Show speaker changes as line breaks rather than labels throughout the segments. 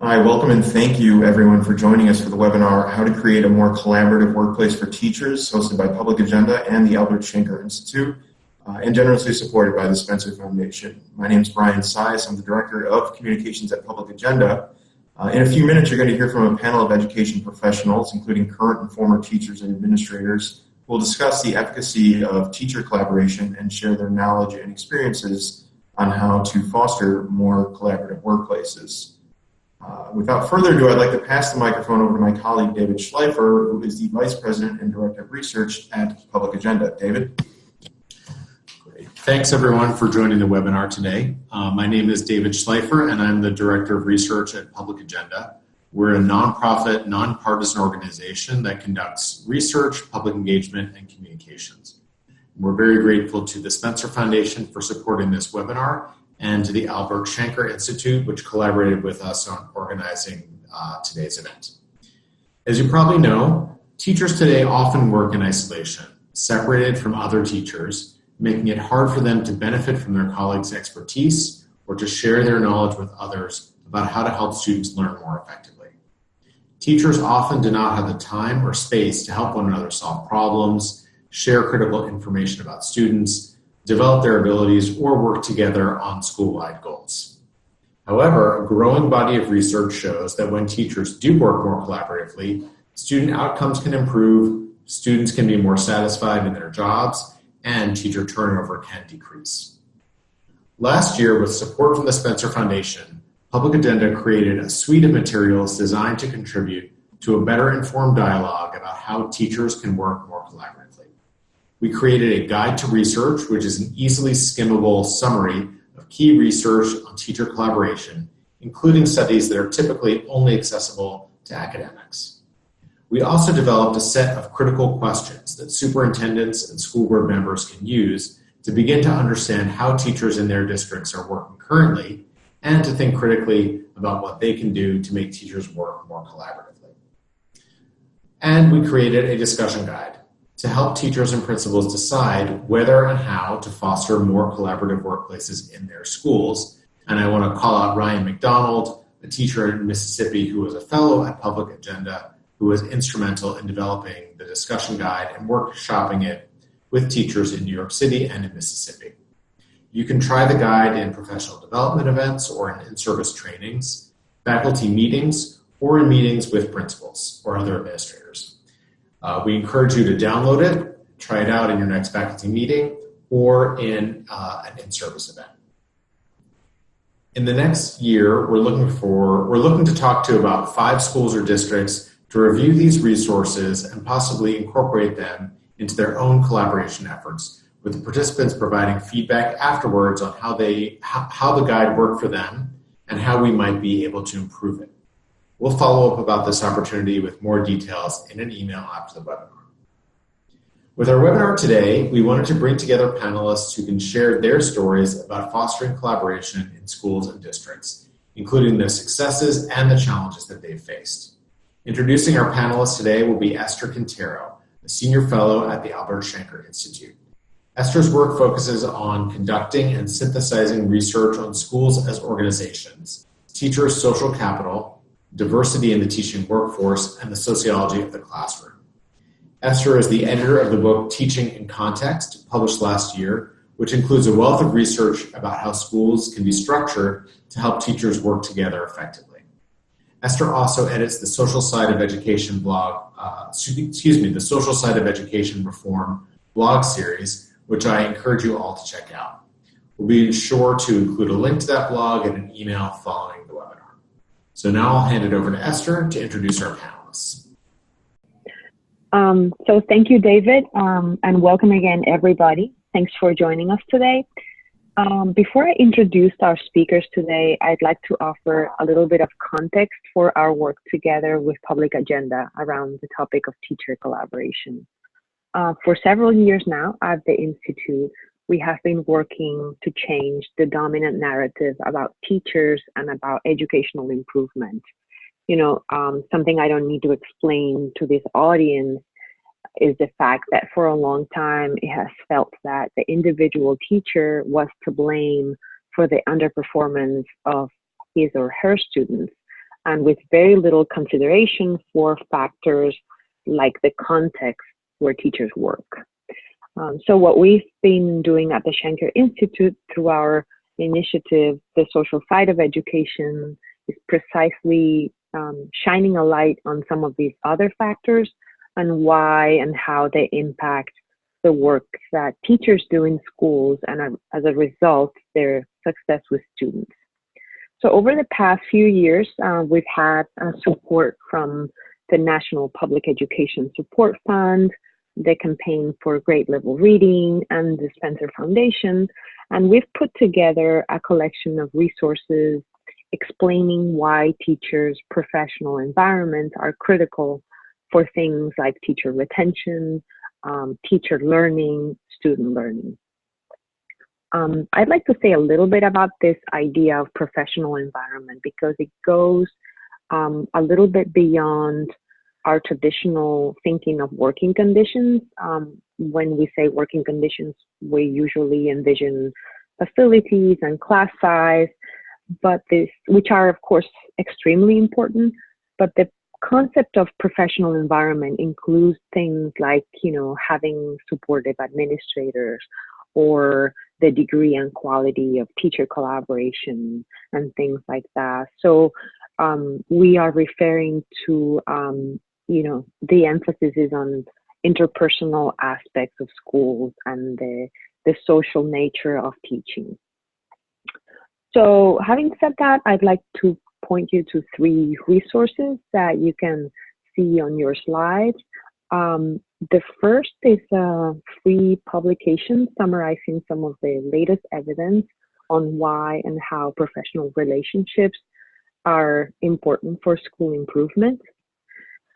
Hi, welcome and thank you everyone for joining us for the webinar, How to Create a More Collaborative Workplace for Teachers, hosted by Public Agenda and the Albert Shanker Institute, and generously supported by the Spencer Foundation. My name is Brian Sias. I'm the Director of Communications at Public Agenda. In a few minutes, you're going to hear from a panel of education professionals, including current and former teachers and administrators, who will discuss the efficacy of teacher collaboration and share their knowledge and experiences on how to foster more collaborative workplaces. Without further ado, I'd like to pass the microphone over to my colleague, David Schleifer, who is the Vice President and Director of Research at Public Agenda. David?
Great. Thanks, everyone, for joining the webinar today. My name is David Schleifer, and I'm the Director of Research at Public Agenda. We're a nonprofit, nonpartisan organization that conducts research, public engagement, and communications. We're very grateful to the Spencer Foundation for supporting this webinar, and to the Albert Shanker Institute, which collaborated with us on organizing today's event. As you probably know, teachers today often work in isolation, separated from other teachers, making it hard for them to benefit from their colleagues' expertise or to share their knowledge with others about how to help students learn more effectively. Teachers often do not have the time or space to help one another solve problems, share critical information about students, develop their abilities, or work together on school-wide goals. However, a growing body of research shows that when teachers do work more collaboratively, student outcomes can improve, students can be more satisfied in their jobs, and teacher turnover can decrease. Last year, with support from the Spencer Foundation, Public Agenda created a suite of materials designed to contribute to a better informed dialogue about how teachers can work more collaboratively. We created a guide to research, which is an easily skimmable summary of key research on teacher collaboration, including studies that are typically only accessible to academics. We also developed a set of critical questions that superintendents and school board members can use to begin to understand how teachers in their districts are working currently and to think critically about what they can do to make teachers work more collaboratively. And we created a discussion guide to help teachers and principals decide whether and how to foster more collaborative workplaces in their schools. And I want to call out Ryan McDonald, a teacher in Mississippi who was a fellow at Public Agenda, who was instrumental in developing the discussion guide and workshopping it with teachers in New York City and in Mississippi. You can try the guide in professional development events or in in-service trainings, faculty meetings, or in meetings with principals or other administrators. We encourage you to download it, try it out in your next faculty meeting, or in an in-service event. In the next year, we're looking to talk to about 5 schools or districts to review these resources and possibly incorporate them into their own collaboration efforts, with the participants providing feedback afterwards on how the guide worked for them and how we might be able to improve it. We'll follow up about this opportunity with more details in an email after the webinar. With our webinar today, we wanted to bring together panelists who can share their stories about fostering collaboration in schools and districts, including their successes and the challenges that they've faced. Introducing our panelists today will be Esther Quintero, a senior fellow at the Albert Shanker Institute. Esther's work focuses on conducting and synthesizing research on schools as organizations, teachers' social capital, diversity in the teaching workforce, and the sociology of the classroom. Esther is the editor of the book Teaching in Context, published last year, which includes a wealth of research about how schools can be structured to help teachers work together effectively. Esther also edits the Social Side of Education the Social Side of Education Reform blog series, which I encourage you all to check out. We'll be sure to include a link to that blog in an email following the webinar. So now I'll hand it over to Esther to introduce our panelists.
So thank you, David, and welcome again, everybody. Thanks for joining us today. Before I introduce our speakers today, I'd like to offer a little bit of context for our work together with Public Agenda around the topic of teacher collaboration. For several years now at the Institute, we have been working to change the dominant narrative about teachers and about educational improvement. Something I don't need to explain to this audience is the fact that for a long time it has felt that the individual teacher was to blame for the underperformance of his or her students, and with very little consideration for factors like the context where teachers work. So what we've been doing at the Shanker Institute through our initiative, The Social Side of Education, is precisely shining a light on some of these other factors and why and how they impact the work that teachers do in schools, and as a result, their success with students. So over the past few years, we've had support from the National Public Education Support Fund, the Campaign for Grade Level Reading, and the Spencer Foundation, and we've put together a collection of resources explaining why teachers' professional environments are critical for things like teacher retention, teacher learning, student learning. I'd like to say a little bit about this idea of professional environment because it goes a little bit beyond our traditional thinking of working conditions. When we say working conditions, we usually envision facilities and class size, which are of course extremely important, but the concept of professional environment includes things like, having supportive administrators, or the degree and quality of teacher collaboration and things like that. So we are referring to, the emphasis is on interpersonal aspects of schools and the social nature of teaching. So having said that, I'd like to point you to 3 resources that you can see on your slides. The first is a free publication summarizing some of the latest evidence on why and how professional relationships are important for school improvement.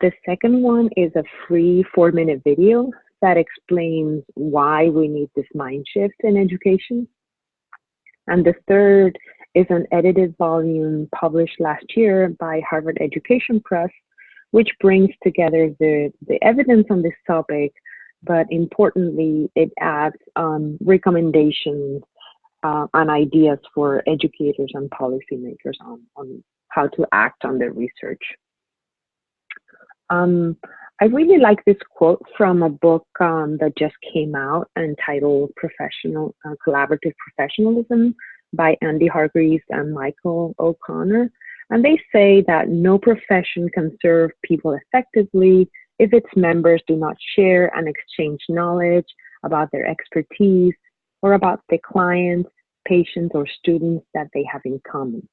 The second one is a free 4-minute video that explains why we need this mind shift in education. And the third is an edited volume published last year by Harvard Education Press, which brings together the evidence on this topic, but importantly, it adds recommendations and ideas for educators and policymakers on how to act on their research. I really like this quote from a book that just came out entitled Collaborative Professionalism by Andy Hargreaves and Michael O'Connor. And they say that no profession can serve people effectively if its members do not share and exchange knowledge about their expertise or about the clients, patients, or students that they have in common.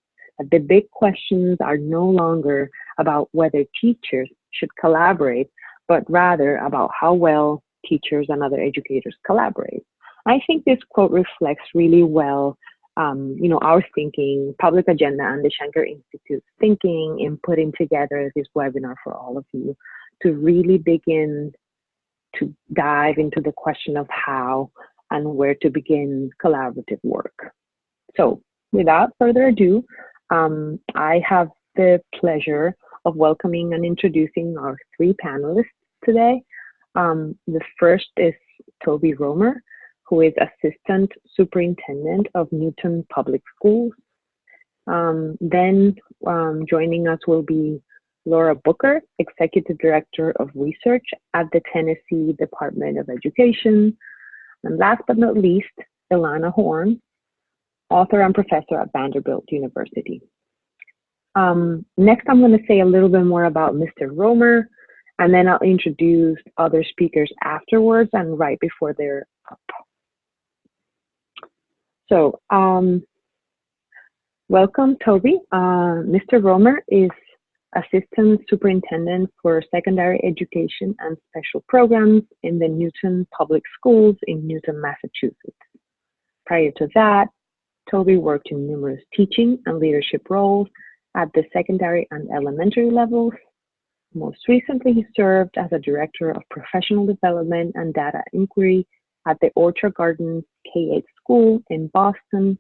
The big questions are no longer about whether teachers should collaborate, but rather about how well teachers and other educators collaborate. I think this quote reflects really well our thinking, Public Agenda and the Shanker Institute's thinking in putting together this webinar for all of you to really begin to dive into the question of how and where to begin collaborative work. So without further ado, I have the pleasure of welcoming and introducing our 3 panelists today. The first is Toby Romer, who is Assistant Superintendent of Newton Public Schools. Then joining us will be Laura Booker, Executive Director of Research at the Tennessee Department of Education. And last but not least, Alana Horne, author and professor at Vanderbilt University. Next, I'm going to say a little bit more about Mr. Romer, and then I'll introduce other speakers afterwards and right before they're up. So, welcome, Toby. Mr. Romer is Assistant Superintendent for Secondary Education and Special Programs in the Newton Public Schools in Newton, Massachusetts. Prior to that, Toby worked in numerous teaching and leadership roles at the secondary and elementary levels. Most recently, he served as a Director of Professional Development and Data Inquiry at the Orchard Gardens K-8 School in Boston.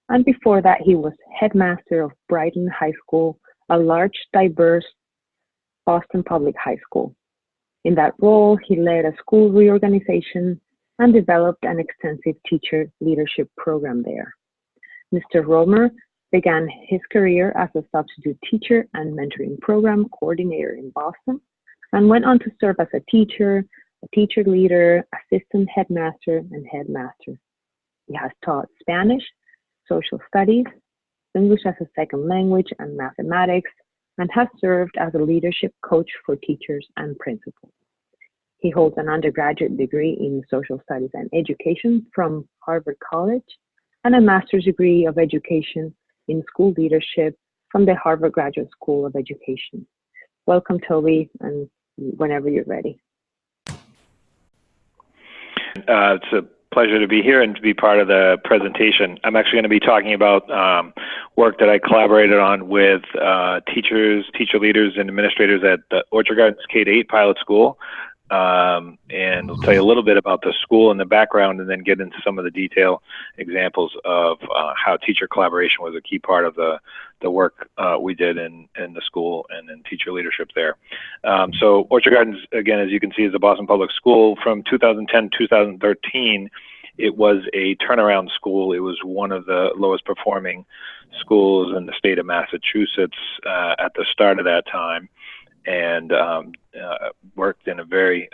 And before that, he was Headmaster of Brighton High School, a large, diverse Boston public high school. In that role, he led a school reorganization and developed an extensive teacher leadership program there. Mr. Romer began his career as a substitute teacher and mentoring program coordinator in Boston, and went on to serve as a teacher leader, assistant headmaster, and headmaster. He has taught Spanish, social studies, English as a second language, and mathematics, and has served as a leadership coach for teachers and principals. He holds an undergraduate degree in social studies and education from Harvard College and a master's degree of education in school leadership from the Harvard Graduate School of Education. Welcome, Toby, and whenever you're ready.
It's a pleasure to be here and to be part of the presentation. I'm actually going to be talking about work that I collaborated on with teachers, teacher leaders, and administrators at the Orchard Gardens K-8 pilot school. And I'll tell you a little bit about the school and the background, and then get into some of the detail examples of how teacher collaboration was a key part of the work we did in the school and in teacher leadership there. So Orchard Gardens, again, as you can see, is a Boston public school. From 2010 to 2013, it was a turnaround school. It was one of the lowest performing schools in the state of Massachusetts at the start of that time, and worked in a very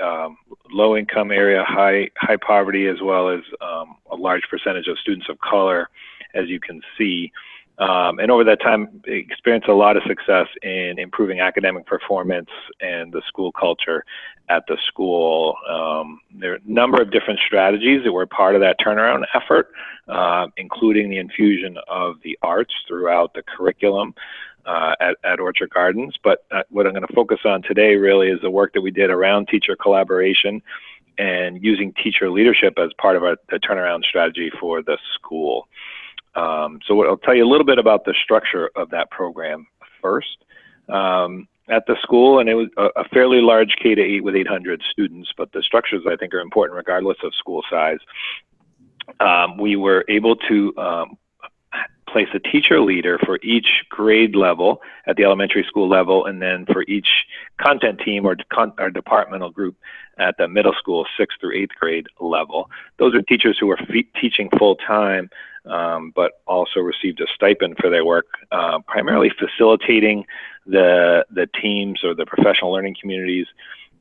low income area, high poverty, as well as a large percentage of students of color, as you can see. And over that time, experienced a lot of success in improving academic performance and the school culture at the school. There are a number of different strategies that were part of that turnaround effort, including the infusion of the arts throughout the curriculum at Orchard Gardens. But what I'm going to focus on today really is the work that we did around teacher collaboration and using teacher leadership as part of the turnaround strategy for the school. So I'll tell you a little bit about the structure of that program first. At the school, and it was a fairly large K-8 with 800 students, but the structures I think are important regardless of school size. We were able to place a teacher leader for each grade level at the elementary school level, and then for each content team or departmental group at the middle school 6th through 8th grade level. Those are teachers who are teaching full time, but also received a stipend for their work, primarily facilitating the teams or the professional learning communities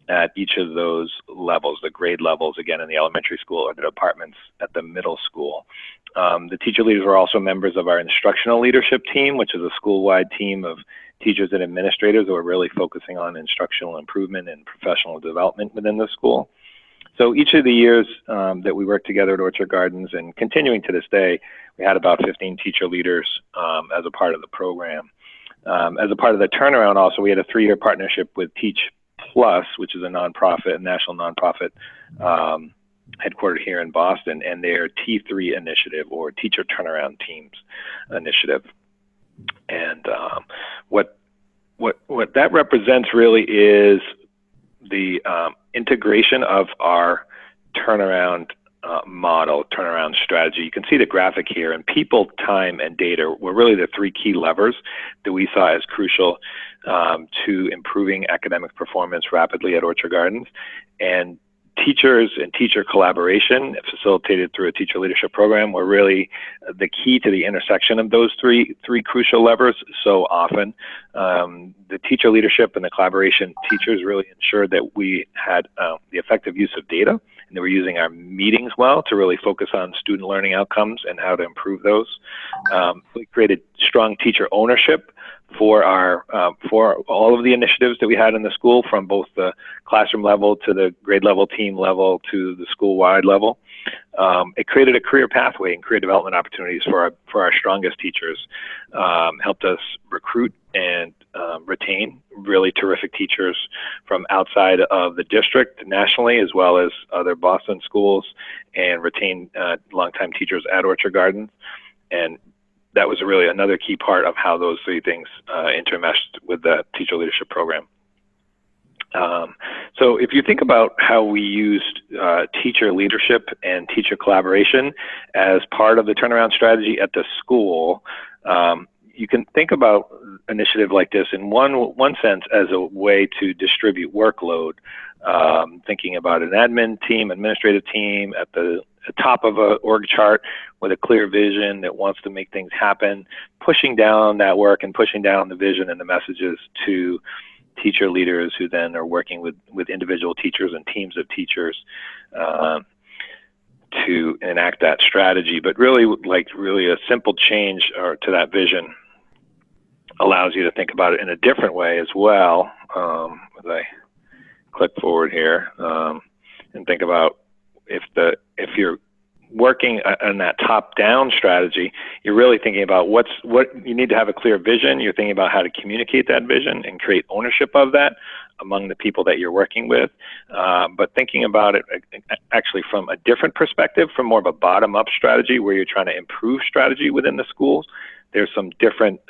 at each of those levels, the grade levels, again, in the elementary school, or the departments at the middle school. The teacher leaders were also members of our instructional leadership team, which is a school-wide team of teachers and administrators who are really focusing on instructional improvement and professional development within the school. So each of the years that we worked together at Orchard Gardens, and continuing to this day, we had about 15 teacher leaders as a part of the program. As a part of the turnaround also, we had a 3-year partnership with Teach Plus, which is a nonprofit, a national nonprofit headquartered here in Boston, and their T3 initiative, or Teacher Turnaround Teams initiative. And what that represents really is the integration of our turnaround model, turnaround strategy. You can see the graphic here, and people, time, and data were really the 3 key levers that we saw as crucial to improving academic performance rapidly at Orchard Gardens. And teachers and teacher collaboration, facilitated through a teacher leadership program, were really the key to the intersection of those three crucial levers so often. The teacher leadership and the collaboration teachers really ensured that we had the effective use of data, and that we're using our meetings well to really focus on student learning outcomes and how to improve those. We created strong teacher ownership for all of the initiatives that we had in the school, from both the classroom level to the grade level, team level, to the school-wide level. It created a career pathway and career development opportunities for our strongest teachers, helped us recruit and retain really terrific teachers from outside of the district nationally, as well as other Boston schools, and retain longtime teachers at Orchard Gardens. And that was really another key part of how those 3 things intermeshed with the teacher leadership program. So if you think about how we used teacher leadership and teacher collaboration as part of the turnaround strategy at the school, you can think about an initiative like this in one sense as a way to distribute workload, thinking about an admin team, administrative team at the top of a org chart with a clear vision that wants to make things happen, pushing down that work and pushing down the vision and the messages to teacher leaders who then are working with individual teachers and teams of teachers to enact that strategy. But really a simple change to that vision allows you to think about it in a different way as well. As I click forward here and think about if you're working on that top-down strategy, you're really thinking about what you need to have a clear vision. You're thinking about how to communicate that vision and create ownership of that among the people that you're working with. But thinking about it actually from a different perspective, from more of a bottom-up strategy where you're trying to improve strategy within the schools, there's some different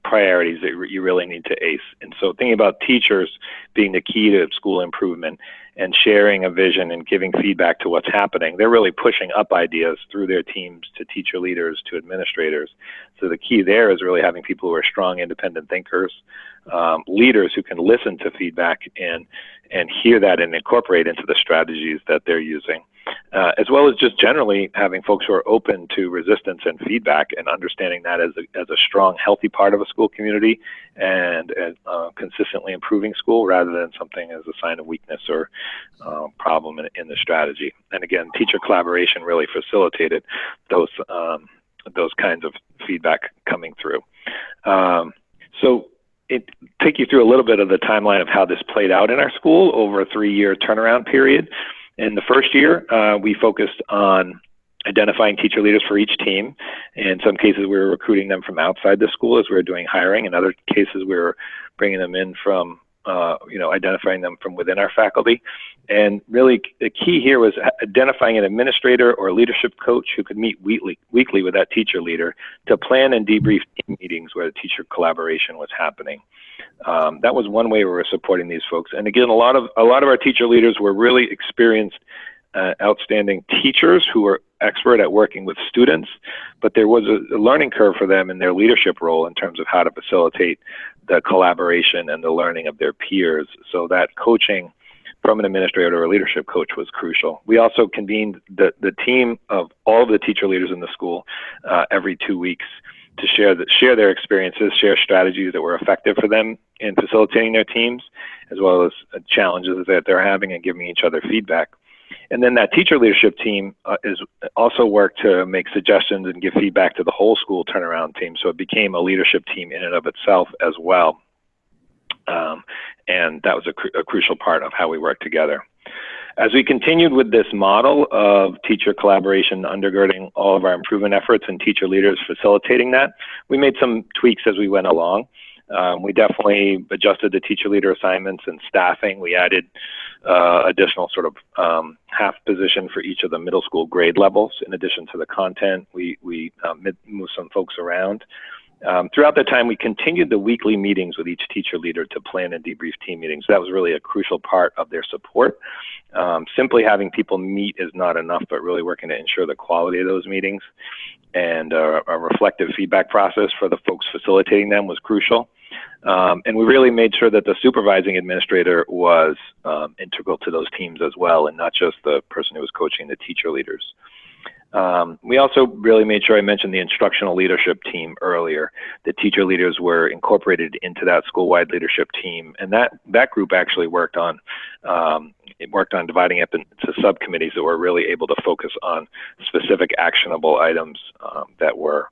priorities that you really need to ace. And so thinking about teachers being the key to school improvement and sharing a vision and giving feedback to what's happening, they're really pushing up ideas through their teams to teacher leaders, to administrators. So the key there is really having people who are strong, independent thinkers, leaders who can listen to feedback and hear that and incorporate into the strategies that they're using, as well as just generally having folks who are open to resistance and feedback and understanding that as a strong, healthy part of a school community and consistently improving school rather than something as a sign of weakness or problem in the strategy. And again, teacher collaboration really facilitated those kinds of feedback coming through. So it take you through a little bit of the timeline of how this played out in our school over a 3-year turnaround period. In the first year, we focused on identifying teacher leaders for each team. In some cases, we were recruiting them from outside the school as we were doing hiring. In other cases, we were bringing them in from, identifying them from within our faculty. And really, the key here was identifying an administrator or a leadership coach who could meet weekly with that teacher leader to plan and debrief team meetings where the teacher collaboration was happening. That was one way we were supporting these folks. And again, a lot of our teacher leaders were really experienced, outstanding teachers who were expert at working with students, but there was a learning curve for them in their leadership role in terms of how to facilitate the collaboration and the learning of their peers. So that coaching from an administrator or a leadership coach was crucial. We also convened the team of all of the teacher leaders in the school every 2 weeks to share their experiences, share strategies that were effective for them in facilitating their teams, as well as challenges that they're having and giving each other feedback. And then that teacher leadership team is also worked to make suggestions and give feedback to the whole school turnaround team. So it became a leadership team in and of itself as well. And that was a crucial part of how we worked together. As we continued with this model of teacher collaboration undergirding all of our improvement efforts and teacher leaders facilitating that, we made some tweaks as we went along. We definitely adjusted the teacher leader assignments and staffing. We added additional sort of half position for each of the middle school grade levels. In addition to the content, we moved some folks around. Throughout that time, we continued the weekly meetings with each teacher leader to plan and debrief team meetings. That was really a crucial part of their support. Simply having people meet is not enough, but really working to ensure the quality of those meetings and a reflective feedback process for the folks facilitating them was crucial. And we really made sure that the supervising administrator was integral to those teams as well, and not just the person who was coaching the teacher leaders. We also really made sure I mentioned the instructional leadership team earlier. The teacher leaders were incorporated into that school-wide leadership team, and that group actually worked on dividing up into subcommittees that were really able to focus on specific actionable items that were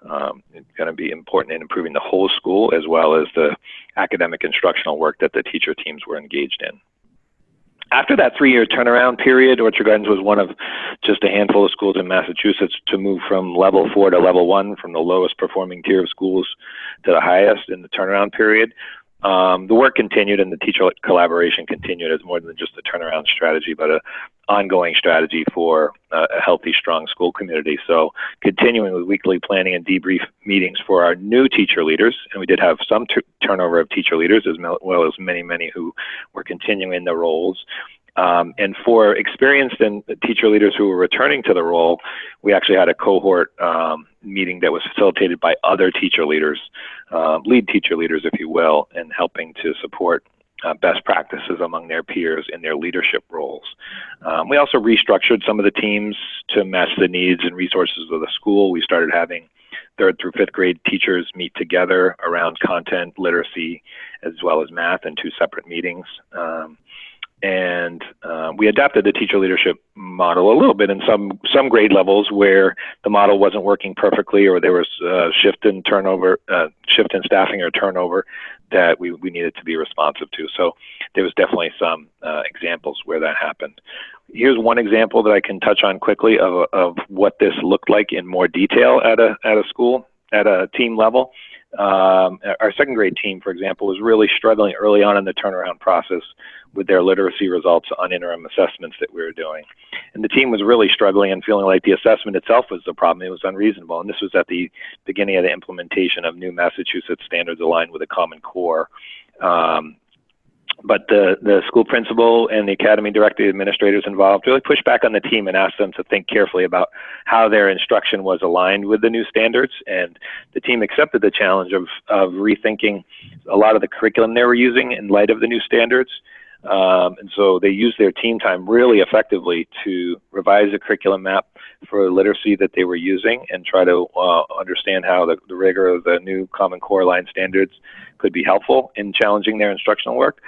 going to be important in improving the whole school, as well as the academic instructional work that the teacher teams were engaged in. After that 3-year turnaround period, Orchard Gardens was one of just a handful of schools in Massachusetts to move from level 4 to level 1, from the lowest performing tier of schools to the highest in the turnaround period. The work continued and the teacher collaboration continued as more than just a turnaround strategy, but an ongoing strategy for a healthy, strong school community. So continuing with weekly planning and debrief meetings for our new teacher leaders, and we did have some turnover of teacher leaders as well as many who were continuing their roles. And for experienced and teacher leaders who were returning to the role, we actually had a cohort meeting that was facilitated by other teacher leaders, lead teacher leaders, if you will, and helping to support best practices among their peers in their leadership roles. We also restructured some of the teams to match the needs and resources of the school. We started having 3rd through 5th grade teachers meet together around content, literacy, as well as math in 2 separate meetings. We adapted the teacher leadership model a little bit in some grade levels where the model wasn't working perfectly, or there was a shift in staffing or turnover that we needed to be responsive to. So there was definitely some examples where that happened. Here's one example that I can touch on quickly of what this looked like in more detail at a school, at a team level. Our 2nd grade team, for example, was really struggling early on in the turnaround process with their literacy results on interim assessments that we were doing. And the team was really struggling and feeling like the assessment itself was the problem. It was unreasonable. And this was at the beginning of the implementation of new Massachusetts standards aligned with the Common Core. But the school principal and the academy director, the administrators involved, really pushed back on the team and asked them to think carefully about how their instruction was aligned with the new standards. And the team accepted the challenge of rethinking a lot of the curriculum they were using in light of the new standards. And so they used their team time really effectively to revise the curriculum map for literacy that they were using and try to understand how the rigor of the new Common Core line standards could be helpful in challenging their instructional work.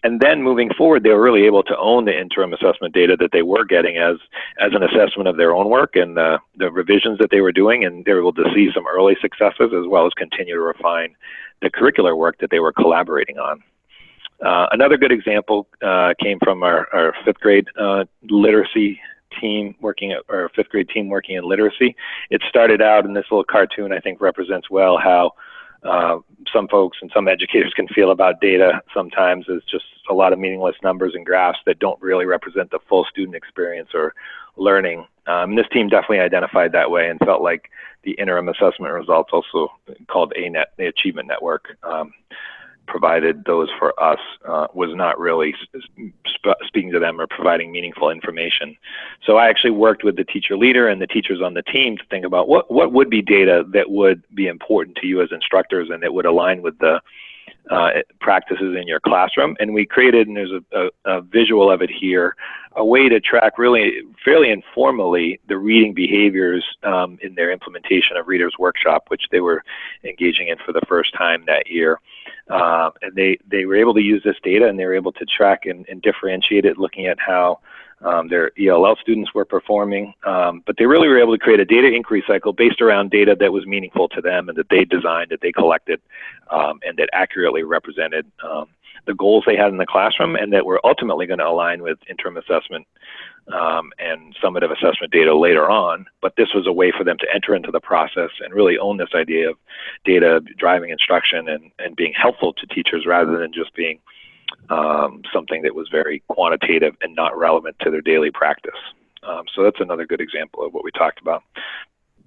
And then moving forward, they were really able to own the interim assessment data that they were getting as an assessment of their own work and the revisions that they were doing, and they were able to see some early successes as well as continue to refine the curricular work that they were collaborating on. Another good example came from our 5th grade literacy team working, or 5th grade team working in literacy. It started out, in this little cartoon I think represents well how some folks and some educators can feel about data sometimes as just a lot of meaningless numbers and graphs that don't really represent the full student experience or learning. And this team definitely identified that way and felt like the interim assessment results, also called ANET, the Achievement Network, provided those for us, was not really speaking to them or providing meaningful information. So I actually worked with the teacher leader and the teachers on the team to think about what would be data that would be important to you as instructors and that would align with the practices in your classroom. And we created, and there's a visual of it here, a way to track really fairly informally the reading behaviors in their implementation of Reader's Workshop, which they were engaging in for the first time that year. And they were able to use this data, and they were able to track and differentiate it, looking at how their ELL students were performing. But they really were able to create a data inquiry cycle based around data that was meaningful to them and that they designed, that they collected, and that accurately represented the goals they had in the classroom, and that were ultimately going to align with interim assessment and summative assessment data later on. But this was a way for them to enter into the process and really own this idea of data driving instruction and being helpful to teachers rather than just being something that was very quantitative and not relevant to their daily practice. So that's another good example of what we talked about.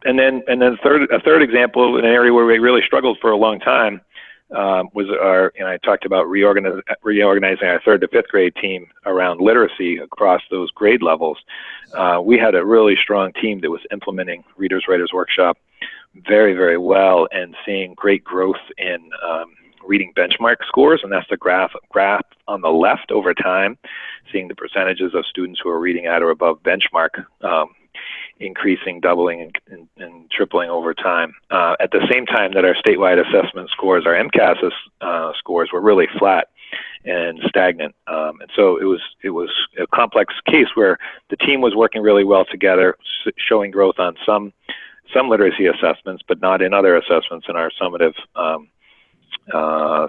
And then a third example in an area where we really struggled for a long time was I talked about reorganizing our 3rd to 5th grade team around literacy across those grade levels. We had a really strong team that was implementing Reader's Writer's Workshop very, very well and seeing great growth in reading benchmark scores, and that's the graph on the left over time, seeing the percentages of students who are reading at or above benchmark increasing, doubling, and tripling over time. At the same time that our statewide assessment scores, our MCAS scores, were really flat and stagnant. And so it was a complex case where the team was working really well together, showing growth on some literacy assessments, but not in other assessments in our summative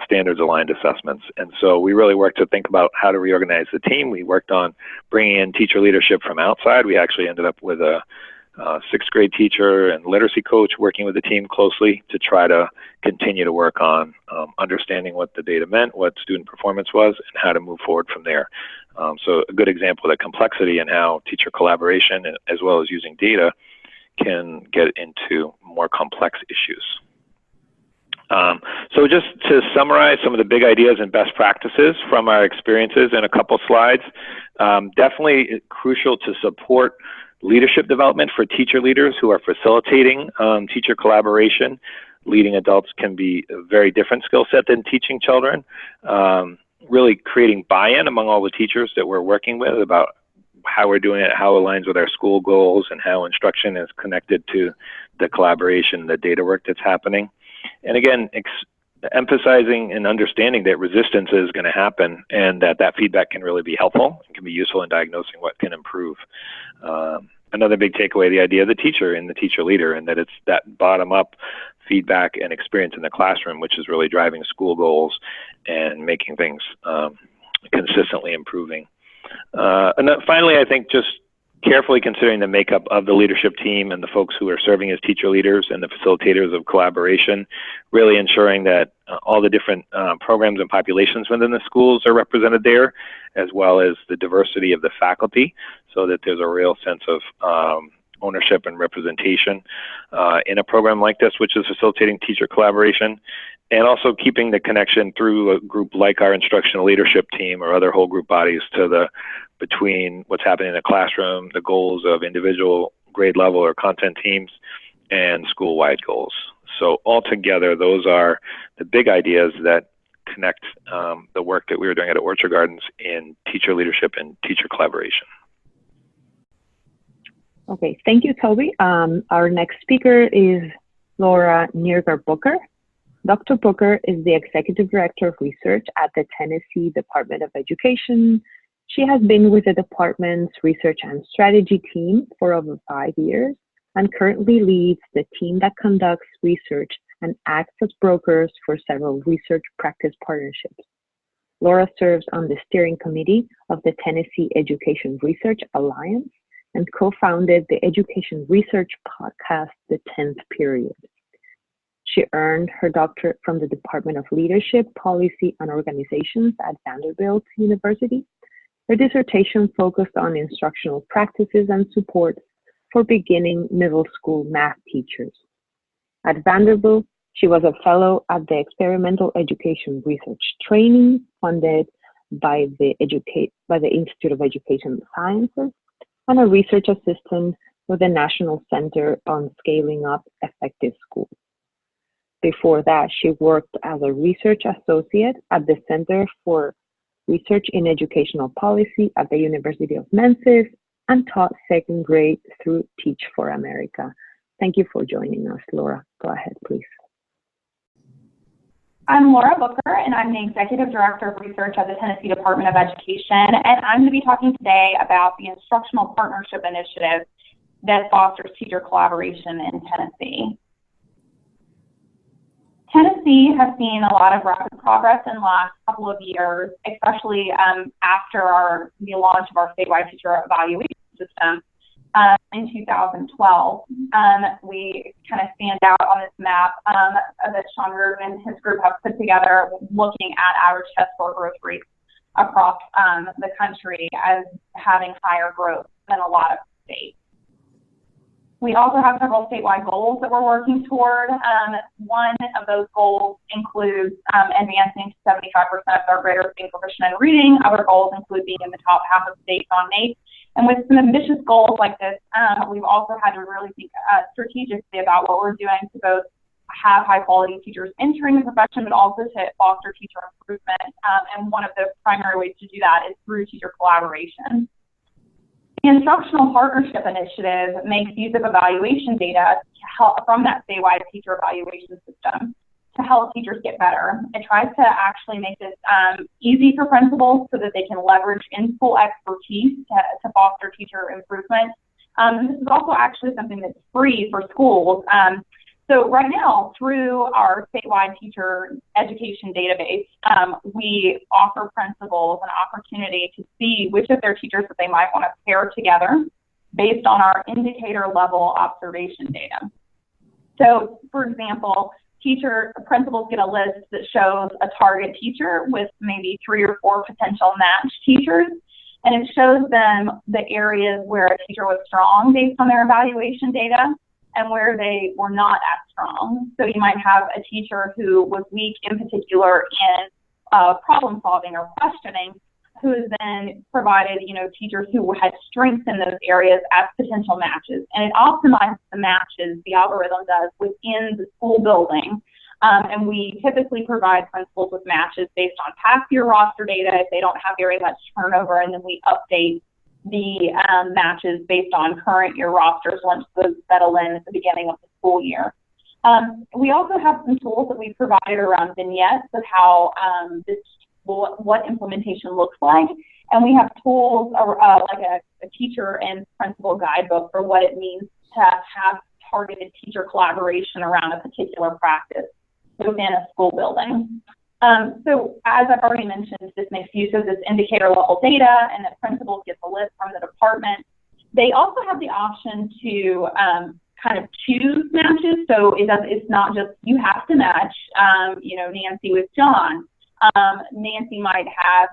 standards aligned assessments. And so we really worked to think about how to reorganize the team. We worked on bringing in teacher leadership from outside. We actually ended up with a 6th grade teacher and literacy coach working with the team closely to try to continue to work on understanding what the data meant, what student performance was, and how to move forward from there. So a good example of the complexity and how teacher collaboration, as well as using data, can get into more complex issues. So just to summarize some of the big ideas and best practices from our experiences in a couple slides, definitely crucial to support leadership development for teacher leaders who are facilitating teacher collaboration. Leading adults can be a very different skill set than teaching children. really creating buy-in among all the teachers that we're working with about how we're doing it, how it aligns with our school goals, and how instruction is connected to the collaboration, the data work that's happening. And again, emphasizing and understanding that resistance is going to happen, and that feedback can really be helpful and can be useful in diagnosing what can improve. Another big takeaway, the idea of the teacher and the teacher leader, and that it's that bottom-up feedback and experience in the classroom, which is really driving school goals and making things consistently improving. And then finally, I think just carefully considering the makeup of the leadership team and the folks who are serving as teacher leaders and the facilitators of collaboration, really ensuring that all the different programs and populations within the schools are represented there, as well as the diversity of the faculty, so that there's a real sense of ownership and representation in a program like this, which is facilitating teacher collaboration, and also keeping the connection through a group like our instructional leadership team or other whole group bodies to between what's happening in the classroom, the goals of individual grade level or content teams, and school-wide goals. So altogether, those are the big ideas that connect the work that we were doing at Orchard Gardens in teacher leadership and teacher collaboration.
Okay, thank you, Toby. Our next speaker is Laura Nierger-Booker. Dr. Booker is the Executive Director of Research at the Tennessee Department of Education. She has been with the department's Research and Strategy team for over 5 years and currently leads the team that conducts research and acts as brokers for several research practice partnerships. Laura serves on the steering committee of the Tennessee Education Research Alliance and co-founded the education research podcast, The 10th Period. She earned her doctorate from the Department of Leadership, Policy, and Organizations at Vanderbilt University. Her dissertation focused on instructional practices and support for beginning middle school math teachers. At Vanderbilt, she was a fellow at the Experimental Education Research Training funded by the Institute of Education Sciences, and a research assistant with the National Center on Scaling Up Effective Schools. Before that, she worked as a research associate at the Center for Research in Educational Policy at the University of Memphis and taught second grade through Teach for America. Thank you for joining us, Laura. Go ahead, please.
I'm Laura Booker, and I'm the Executive Director of Research at the Tennessee Department of Education, and I'm going to be talking today about the Instructional Partnership Initiative that fosters teacher collaboration in Tennessee. Tennessee has seen a lot of rapid progress in the last couple of years, especially after the launch of our statewide teacher evaluation system in 2012. We kind of stand out on this map that Shanker and his group have put together, looking at average test score growth rates across the country as having higher growth than a lot of states. We also have several statewide goals that we're working toward. One of those goals includes advancing to 75% of our graders being proficient in reading. Other goals include being in the top half of states on NAEP. And with some ambitious goals like this, we've also had to really think strategically about what we're doing to both have high-quality teachers entering the profession, but also to foster teacher improvement. And one of the primary ways to do that is through teacher collaboration. The Instructional Partnership Initiative makes use of evaluation data to help from that statewide teacher evaluation system to help teachers get better. It tries to actually make this easy for principals so that they can leverage in-school expertise to foster teacher improvement. This is also actually something that's free for schools. So right now, through our statewide teacher education database, we offer principals an opportunity to see which of their teachers that they might want to pair together based on our indicator level observation data. So, for example, principals get a list that shows a target teacher with maybe 3 or 4 potential match teachers, and it shows them the areas where a teacher was strong based on their evaluation data and where they were not as strong. So you might have a teacher who was weak in particular in problem solving or questioning, who is then provided, teachers who had strengths in those areas as potential matches. And it optimizes the matches, the algorithm does, within the school building And we typically provide principals with matches based on past year roster data if they don't have very much turnover, and then we update the matches based on current year rosters once those settle in at the beginning of the school year. We also have some tools that we provided around vignettes of how what implementation looks like, and we have tools like a teacher and principal guidebook for what it means to have targeted teacher collaboration around a particular practice within a school building. So as I've already mentioned, this makes use of this indicator level data, and that principals get the list from the department. They also have the option to kind of choose matches. So it's not just you have to match, Nancy with John. Nancy might have,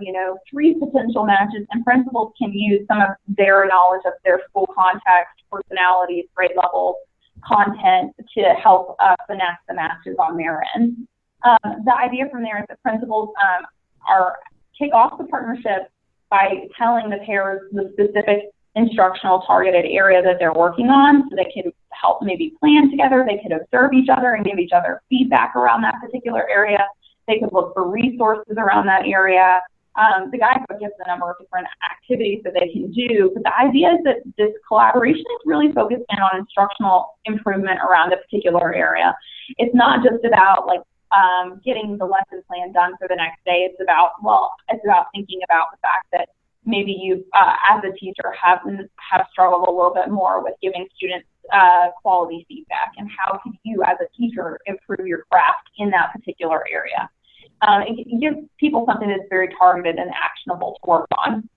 3 potential matches, and principals can use some of their knowledge of their school context, personalities, grade levels, content to help finesse the matches on their end. The idea from there is that principals kick off the partnership by telling the pairs the specific instructional targeted area that they're working on, so they can help maybe plan together. They could observe each other and give each other feedback around that particular area. They could look for resources around that area. The guidebook gives a number of different activities that they can do, but the idea is that this collaboration is really focused in on instructional improvement around a particular area. It's not just about getting the lesson plan done for the next day. It's about thinking about the fact that maybe you, as a teacher, have struggled a little bit more with giving students quality feedback, and how can you, as a teacher, improve your craft in that particular area. It gives people something that's very targeted and actionable to work on.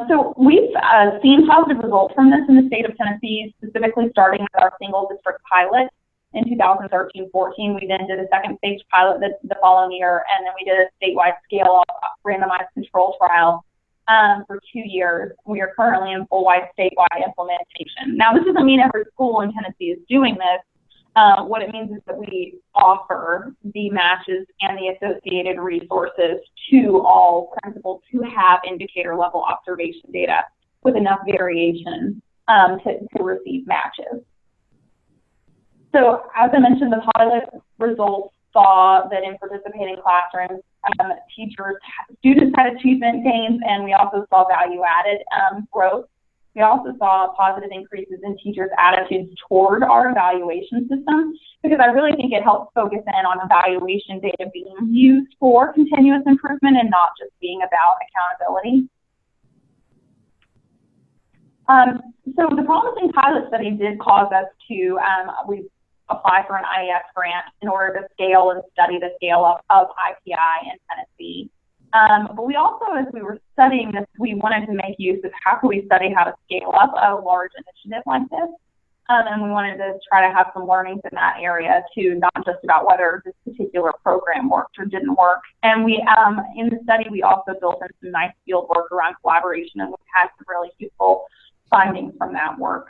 So we've seen positive results from this in the state of Tennessee, specifically starting with our single district pilot in 2013-14. We then did a second stage pilot the following year, and then we did a statewide scale-up randomized control trial for 2 years. We are currently in full-wide statewide implementation. Now, this doesn't mean every school in Tennessee is doing this. What it means is that we offer the matches and the associated resources to all principals who have indicator level observation data with enough variation to receive matches. So as I mentioned, the pilot results saw that in participating classrooms, students had achievement gains, and we also saw value-added growth. We also saw positive increases in teachers' attitudes toward our evaluation system, because I really think it helps focus in on evaluation data being used for continuous improvement and not just being about accountability. So the promising pilot study did cause us to, we apply for an IES grant in order to scale and study the scale up of IPI in Tennessee. But we also, as we were studying this, we wanted to make use of how can we study how to scale up a large initiative like this. And we wanted to try to have some learnings in that area too, not just about whether this particular program worked or didn't work. And we, in the study, we also built in some nice field work around collaboration, and we've had some really useful findings from that work.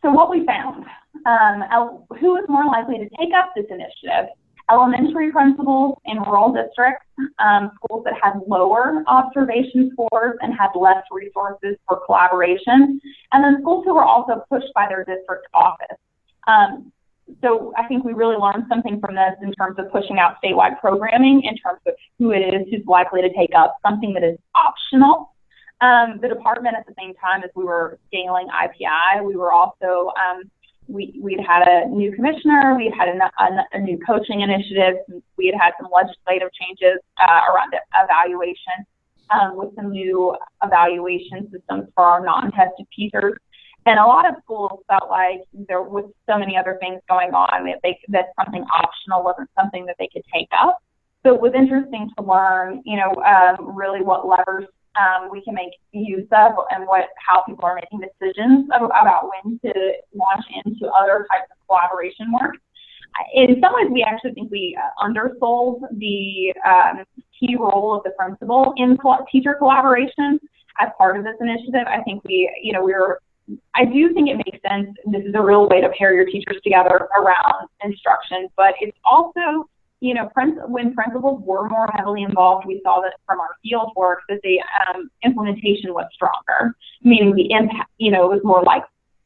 So what we found, who is more likely to take up this initiative? Elementary principals in rural districts, schools that had lower observation scores and had less resources for collaboration, and then schools who were also pushed by their district office. So I think we really learned something from this in terms of pushing out statewide programming, in terms of who it is who's likely to take up something that is optional. The department, at the same time as we were scaling IPI, we were also, we'd had a new commissioner, we had a new coaching initiative, we had had some legislative changes around evaluation with some new evaluation systems for our non-tested teachers. And a lot of schools felt like there was so many other things going on that something optional wasn't something that they could take up. So it was interesting to learn, really what levers we can make use of, and how people are making decisions about when to launch into other types of collaboration work. In some ways, we actually think we undersold the key role of the principal in teacher collaboration as part of this initiative. I think I do think it makes sense. This is a real way to pair your teachers together around instruction, but it's also, when principals were more heavily involved, we saw that from our field work that the implementation was stronger, meaning the impact, it was more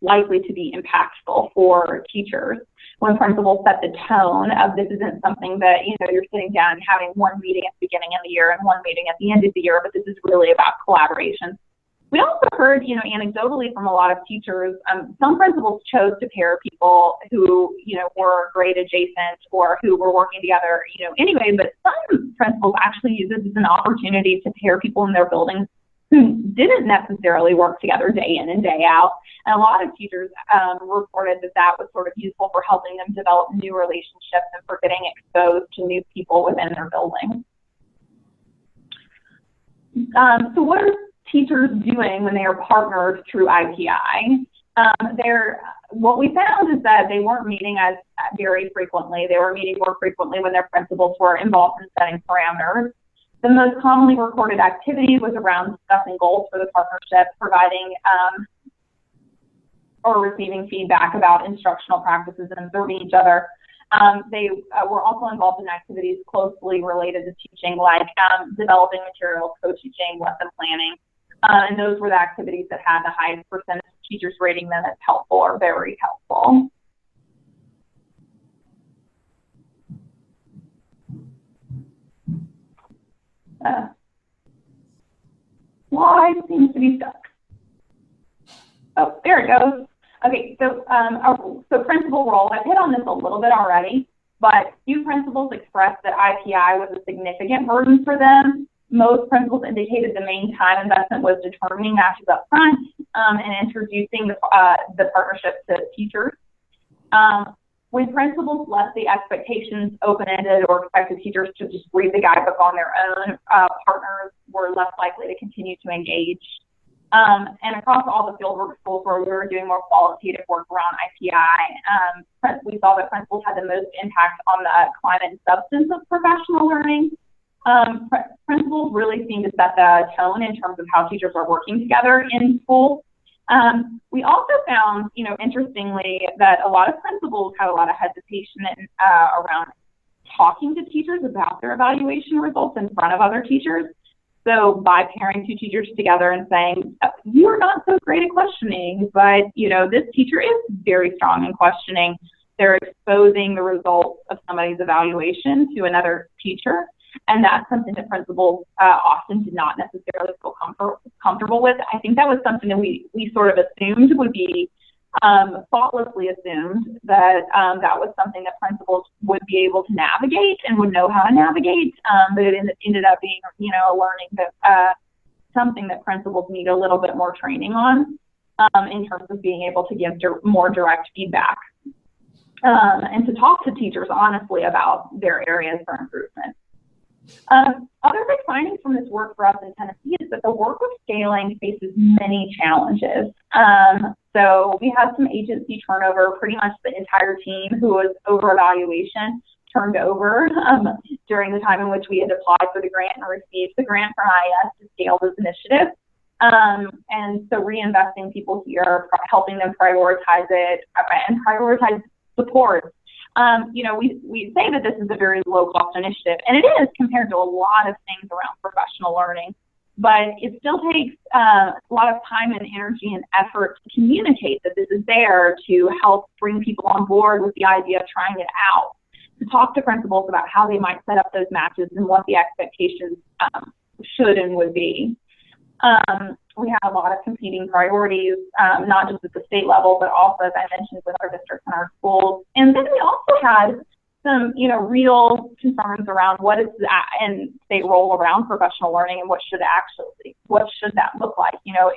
likely to be impactful for teachers. When principals set the tone of this isn't something that, you know, you're sitting down and having one meeting at the beginning of the year and one meeting at the end of the year, but this is really about collaboration. We also heard, you know, anecdotally from a lot of teachers, some principals chose to pair people who, you know, were grade adjacent or who were working together, you know, anyway, but some principals actually use this as an opportunity to pair people in their buildings who didn't necessarily work together day in and day out. And a lot of teachers reported that that was sort of useful for helping them develop new relationships and for getting exposed to new people within their building. So what are teachers doing when they are partnered through IPI? What we found is that they weren't meeting as very frequently. They were meeting more frequently when their principals were involved in setting parameters. The most commonly recorded activity was around discussing goals for the partnership, providing or receiving feedback about instructional practices and observing each other. They were also involved in activities closely related to teaching, like developing materials, co-teaching, lesson planning. And those were the activities that had the highest percentage of teachers rating them as helpful or very helpful. Slide seems to be stuck. Oh, there it goes. Okay, so principal role. I've hit on this a little bit already, but few principals expressed that IPI was a significant burden for them. Most principals indicated the main time investment was determining matches up front and introducing the partnership to teachers. When principals left the expectations open-ended or expected teachers to just read the guidebook on their own, partners were less likely to continue to engage. And across all the fieldwork schools where we were doing more qualitative work around IPI, we saw that principals had the most impact on the climate and substance of professional learning. Principals really seem to set the tone in terms of how teachers are working together in school. We also found, you know, interestingly, that a lot of principals had a lot of hesitation around talking to teachers about their evaluation results in front of other teachers. So by pairing two teachers together and saying, you are not so great at questioning, but, you know, this teacher is very strong in questioning, they're exposing the results of somebody's evaluation to another teacher. And that's something that principals often did not necessarily feel comfortable with. I think that was something that we sort of assumed would be, thoughtlessly assumed that that was something that principals would be able to navigate and would know how to navigate. But it ended up being, you know, a learning that something that principals need a little bit more training on in terms of being able to give more direct feedback and to talk to teachers honestly about their areas for improvement. Other big findings from this work for us in Tennessee is that the work of scaling faces many challenges. So we had some agency turnover. Pretty much the entire team who was over evaluation turned over during the time in which we had applied for the grant and received the grant from IES to scale this initiative. And so reinvesting people here, helping them prioritize it and prioritize support. You know, we say that this is a very low-cost initiative, and it is compared to a lot of things around professional learning, but it still takes a lot of time and energy and effort to communicate that this is there to help bring people on board with the idea of trying it out, to talk to principals about how they might set up those matches and what the expectations should and would be. We had a lot of competing priorities, not just at the state level, but also, as I mentioned, with our districts and our schools. And then we also had some, you know, real concerns around what is the state role around professional learning and what should that look like? You know,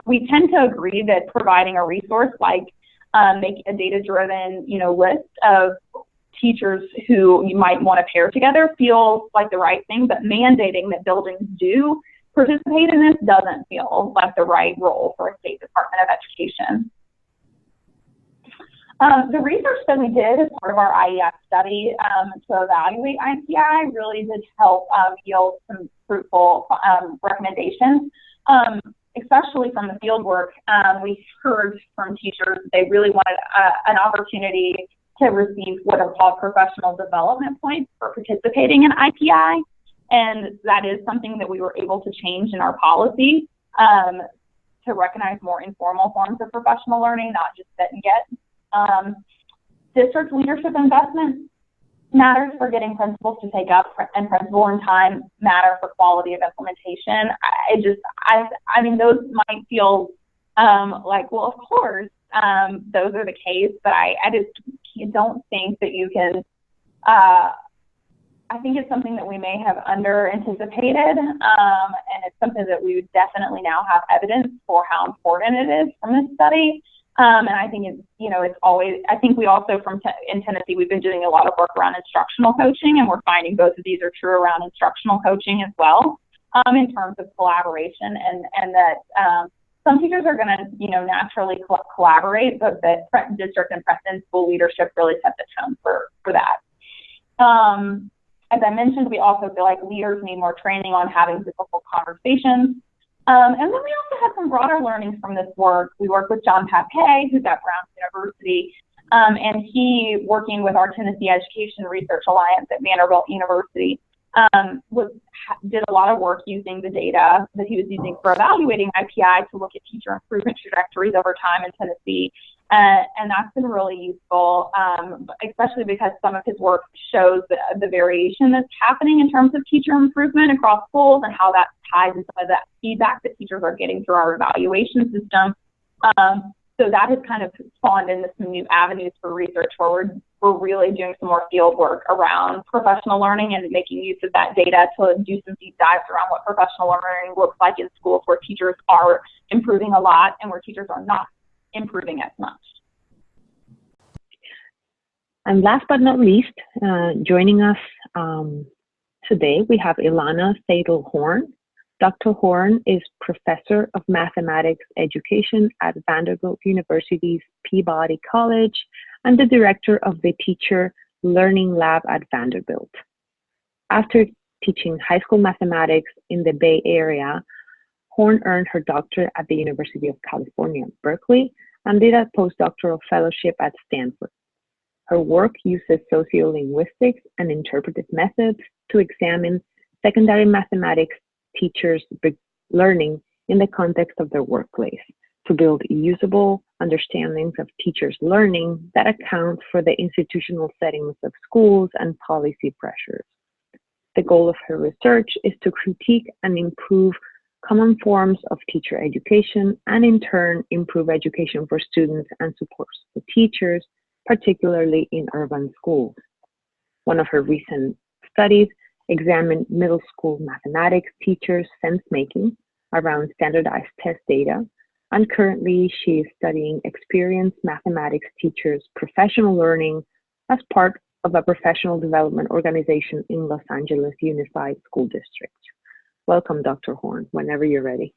we tend to agree that providing a resource like make a data-driven, you know, list of teachers who you might want to pair together feels like the right thing, but mandating that buildings do participate in this doesn't feel like the right role for a state Department of Education. The research that we did as part of our IES study to evaluate IPI really did help yield some fruitful recommendations, especially from the field work. We heard from teachers that they really wanted an opportunity to receive what are called professional development points for participating in IPI. And that is something that we were able to change in our policy. to recognize more informal forms of professional learning, not just sit and get. District leadership investment matters for getting principals to take up, and principal and time matter for quality of implementation. I mean, those might feel like, well, of course, those are the case, but I just don't think that you can, I think it's something that we may have under anticipated, and it's something that we would definitely now have evidence for how important it is from this study. And I think it's, it's always, I think we also in Tennessee, we've been doing a lot of work around instructional coaching, and we're finding both of these are true around instructional coaching as well, in terms of collaboration, and that some teachers are going to, naturally collaborate, but that district and school leadership really set the tone for that. As I mentioned, we also feel like leaders need more training on having difficult conversations. And then we also had some broader learnings from this work. We worked with John Papay, who's at Brown University, and he, working with our Tennessee Education Research Alliance at Vanderbilt University, did a lot of work using the data that he was using for evaluating IPI to look at teacher improvement trajectories over time in Tennessee. And that's been really useful, especially because some of his work shows the variation that's happening in terms of teacher improvement across schools and how that ties into some of that feedback that teachers are getting through our evaluation system. So that has kind of spawned into some new avenues for research where we're really doing some more field work around professional learning and making use of that data to do some deep dives around what professional learning looks like in schools where teachers are improving a lot and where teachers are not improving as much.
And last but not least, joining us today, we have Ilana Horne. Dr. Horne is Professor of Mathematics Education at Vanderbilt University's Peabody College and the Director of the Teacher Learning Lab at Vanderbilt. After teaching high school mathematics in the Bay Area, Horne earned her doctorate at the University of California, Berkeley, and did a postdoctoral fellowship at Stanford. Her work uses sociolinguistics and interpretive methods to examine secondary mathematics teachers' learning in the context of their workplace, to build usable understandings of teachers' learning that account for the institutional settings of schools and policy pressures. The goal of her research is to critique and improve common forms of teacher education, and in turn improve education for students and supports for teachers, particularly in urban schools. One of her recent studies examined middle school mathematics teachers' sense-making around standardized test data, and currently she is studying experienced mathematics teachers' professional learning as part of a professional development organization in Los Angeles Unified School District. Welcome, Dr. Horne, whenever you're ready.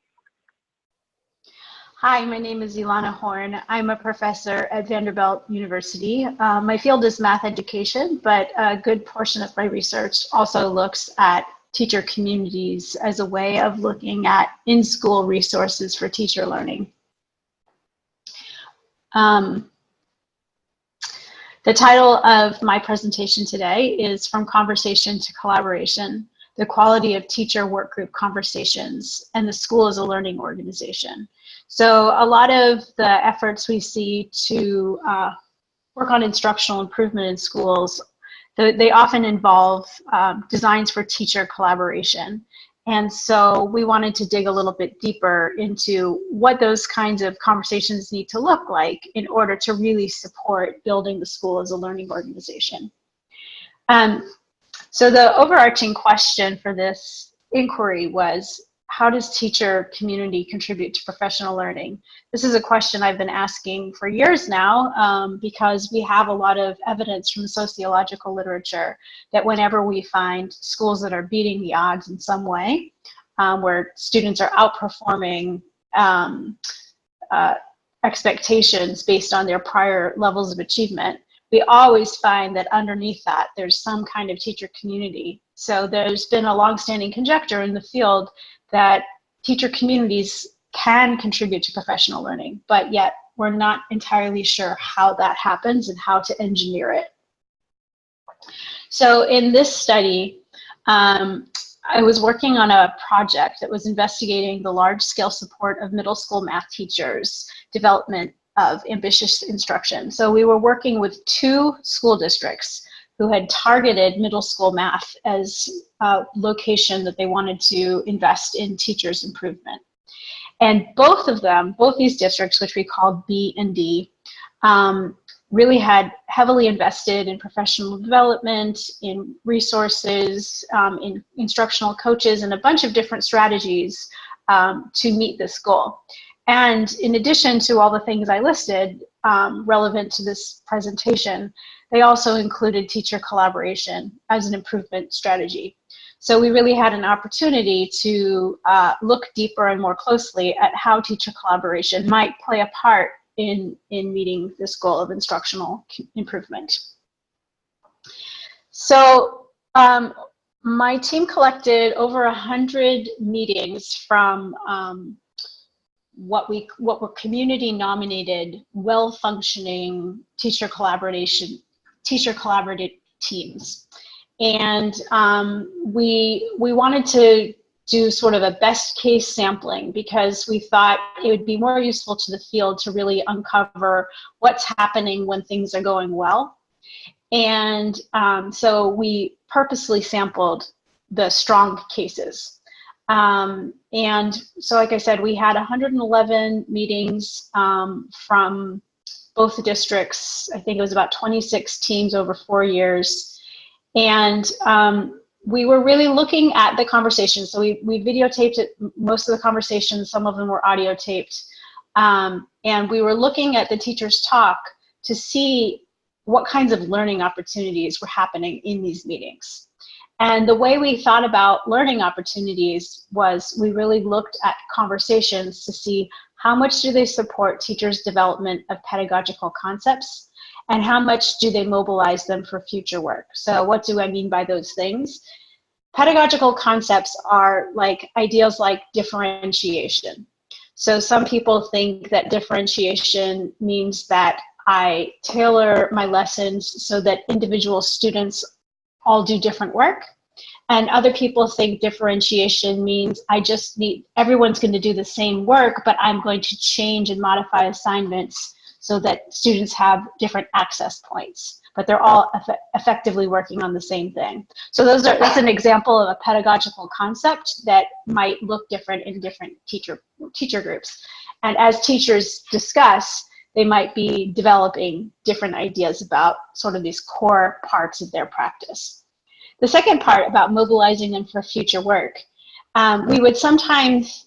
Hi, my name is Alana Horne. I'm a professor at Vanderbilt University. My field is math education, but a good portion of my research also looks at teacher communities as a way of looking at in-school resources for teacher learning. The title of my presentation today is From Conversation to Collaboration: The Quality of Teacher Workgroup Conversations and the School as a Learning Organization. So a lot of the efforts we see to work on instructional improvement in schools, they often involve designs for teacher collaboration. And so we wanted to dig a little bit deeper into what those kinds of conversations need to look like in order to really support building the school as a learning organization. So the overarching question for this inquiry was, how does teacher community contribute to professional learning? This is a question I've been asking for years now, because we have a lot of evidence from the sociological literature that whenever we find schools that are beating the odds in some way, where students are outperforming expectations based on their prior levels of achievement, we always find that underneath that there's some kind of teacher community. So there's been a longstanding conjecture in the field that teacher communities can contribute to professional learning, but yet we're not entirely sure how that happens and how to engineer it. So in this study, I was working on a project that was investigating the large-scale support of middle school math teachers' development of ambitious instruction. So we were working with 2 school districts who had targeted middle school math as a location that they wanted to invest in teachers' improvement. And both these districts, which we called B and D, really had heavily invested in professional development, in resources, in instructional coaches, and a bunch of different strategies to meet this goal. And in addition to all the things I listed relevant to this presentation, they also included teacher collaboration as an improvement strategy. So we really had an opportunity to look deeper and more closely at how teacher collaboration might play a part in meeting this goal of instructional improvement. So my team collected over 100 meetings from what were community nominated, well-functioning teacher collaborative teams. And we wanted to do sort of a best case sampling because we thought it would be more useful to the field to really uncover what's happening when things are going well. And so we purposely sampled the strong cases. And so, like I said, we had 111 meetings from both the districts. I think it was about 26 teams over 4 years. And we were really looking at the conversations. So we videotaped it, most of the conversations, some of them were audio taped. And we were looking at the teachers' talk to see what kinds of learning opportunities were happening in these meetings. And the way we thought about learning opportunities was we really looked at conversations to see how much do they support teachers' development of pedagogical concepts and how much do they mobilize them for future work. So what do I mean by those things? Pedagogical concepts are like ideas like differentiation. So some people think that differentiation means that I tailor my lessons so that individual students all do different work. And other people think differentiation means I just need, everyone's going to do the same work, but I'm going to change and modify assignments so that students have different access points, but they're all effectively working on the same thing. So that's an example of a pedagogical concept that might look different in different teacher groups. And as teachers discuss, they might be developing different ideas about sort of these core parts of their practice. The second part about mobilizing them for future work, we would sometimes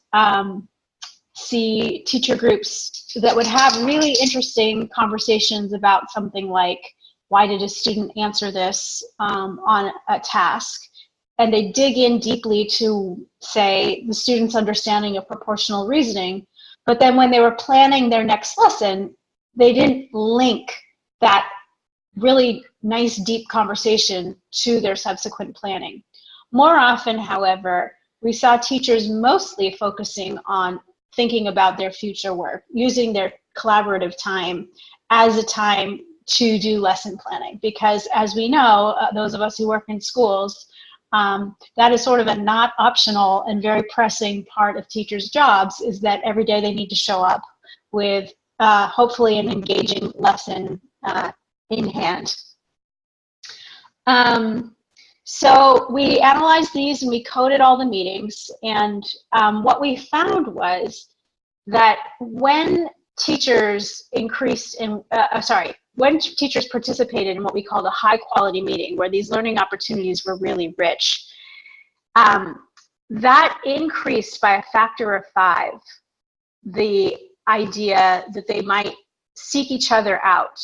see teacher groups that would have really interesting conversations about something like, why did a student answer this on a task? And they dig in deeply to, say, the student's understanding of proportional reasoning. But then when they were planning their next lesson, they didn't link that really nice, deep conversation to their subsequent planning. More often, however, we saw teachers mostly focusing on thinking about their future work, using their collaborative time as a time to do lesson planning. Because as we know, those of us who work in schools, that is sort of a not optional and very pressing part of teachers' jobs, is that every day they need to show up with hopefully an engaging lesson in hand. So we analyzed these and we coded all the meetings, and what we found was that when teachers when teachers participated in what we called a high quality meeting, where these learning opportunities were really rich, that increased by a factor of 5 the idea that they might seek each other out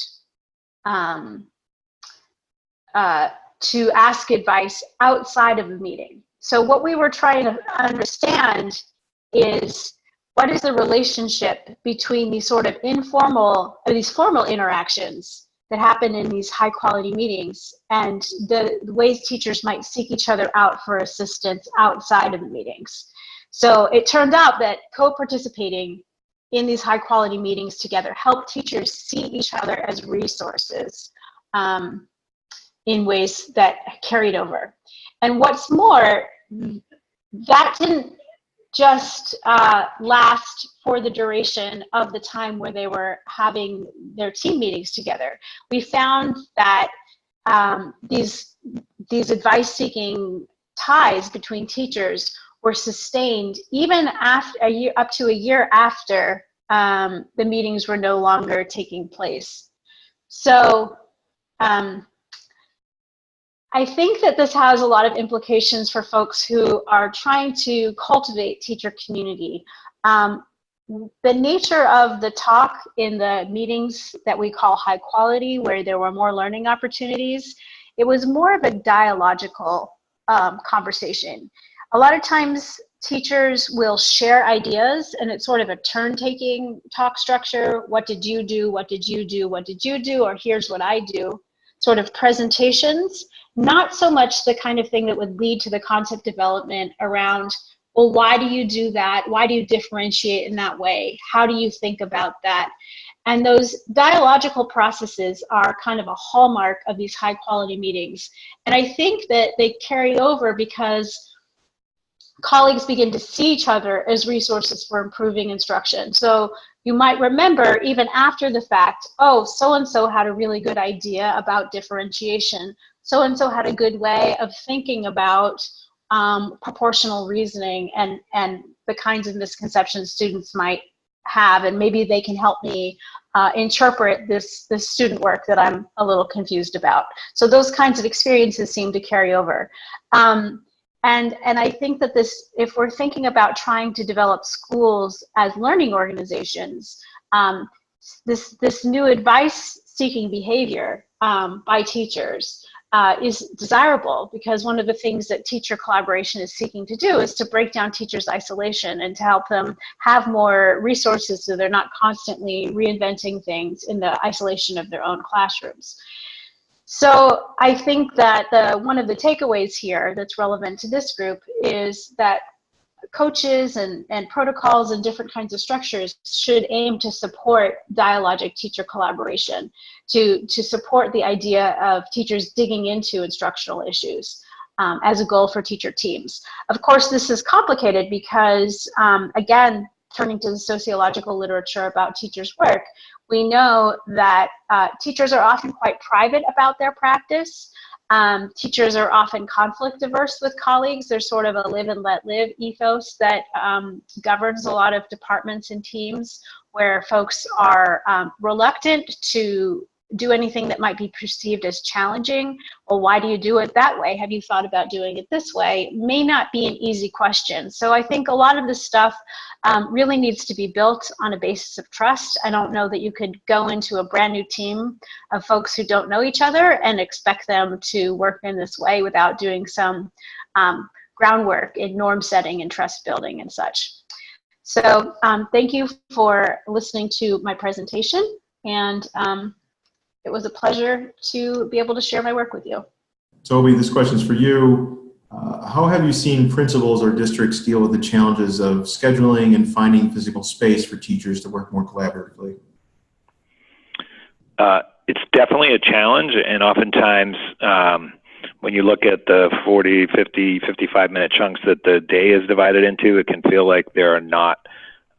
to ask advice outside of the meeting. So what we were trying to understand is, what is the relationship between these sort of informal, or these formal interactions that happen in these high quality meetings and the ways teachers might seek each other out for assistance outside of the meetings. So it turned out that co-participating in these high quality meetings together help teachers see each other as resources in ways that carried over. And what's more, that didn't just last for the duration of the time where they were having their team meetings together. We found that these advice-seeking ties between teachers were sustained even after up to a year after the meetings were no longer taking place. So I think that this has a lot of implications for folks who are trying to cultivate teacher community. The nature of the talk in the meetings that we call high quality, where there were more learning opportunities, it was more of a dialogical conversation. A lot of times teachers will share ideas, and it's sort of a turn-taking talk structure. What did you do? What did you do? What did you do? Or here's what I do. Sort of presentations, not so much the kind of thing that would lead to the concept development around, well, why do you do that? Why do you differentiate in that way? How do you think about that? And those dialogical processes are kind of a hallmark of these high quality meetings. And I think that they carry over because colleagues begin to see each other as resources for improving instruction. So you might remember, even after the fact, oh, so-and-so had a really good idea about differentiation. So-and-so had a good way of thinking about proportional reasoning and the kinds of misconceptions students might have, and maybe they can help me interpret this student work that I'm a little confused about. So those kinds of experiences seem to carry over. And I think that this, if we're thinking about trying to develop schools as learning organizations, this new advice-seeking behavior by teachers is desirable, because one of the things that teacher collaboration is seeking to do is to break down teachers' isolation and to help them have more resources so they're not constantly reinventing things in the isolation of their own classrooms. So I think that one of the takeaways here that's relevant to this group is that coaches and protocols and different kinds of structures should aim to support dialogic teacher collaboration, to support the idea of teachers digging into instructional issues as a goal for teacher teams. Of course, this is complicated because, again, turning to the sociological literature about teachers' work, we know that teachers are often quite private about their practice. Teachers are often conflict averse with colleagues. There's sort of a live and let live ethos that governs a lot of departments and teams, where folks are reluctant to do anything that might be perceived as challenging. Well, why do you do it that way? Have you thought about doing it this way? May not be an easy question. So I think a lot of this stuff really needs to be built on a basis of trust. I don't know that you could go into a brand new team of folks who don't know each other and expect them to work in this way without doing some groundwork in norm setting and trust building and such. So thank you for listening to my presentation, and it was a pleasure to be able to share my work with you.
Toby, this question's for you. How have you seen principals or districts deal with the challenges of scheduling and finding physical space for teachers to work more collaboratively?
It's definitely a challenge, and oftentimes when you look at the 40, 50, 55-minute chunks that the day is divided into, it can feel like there's not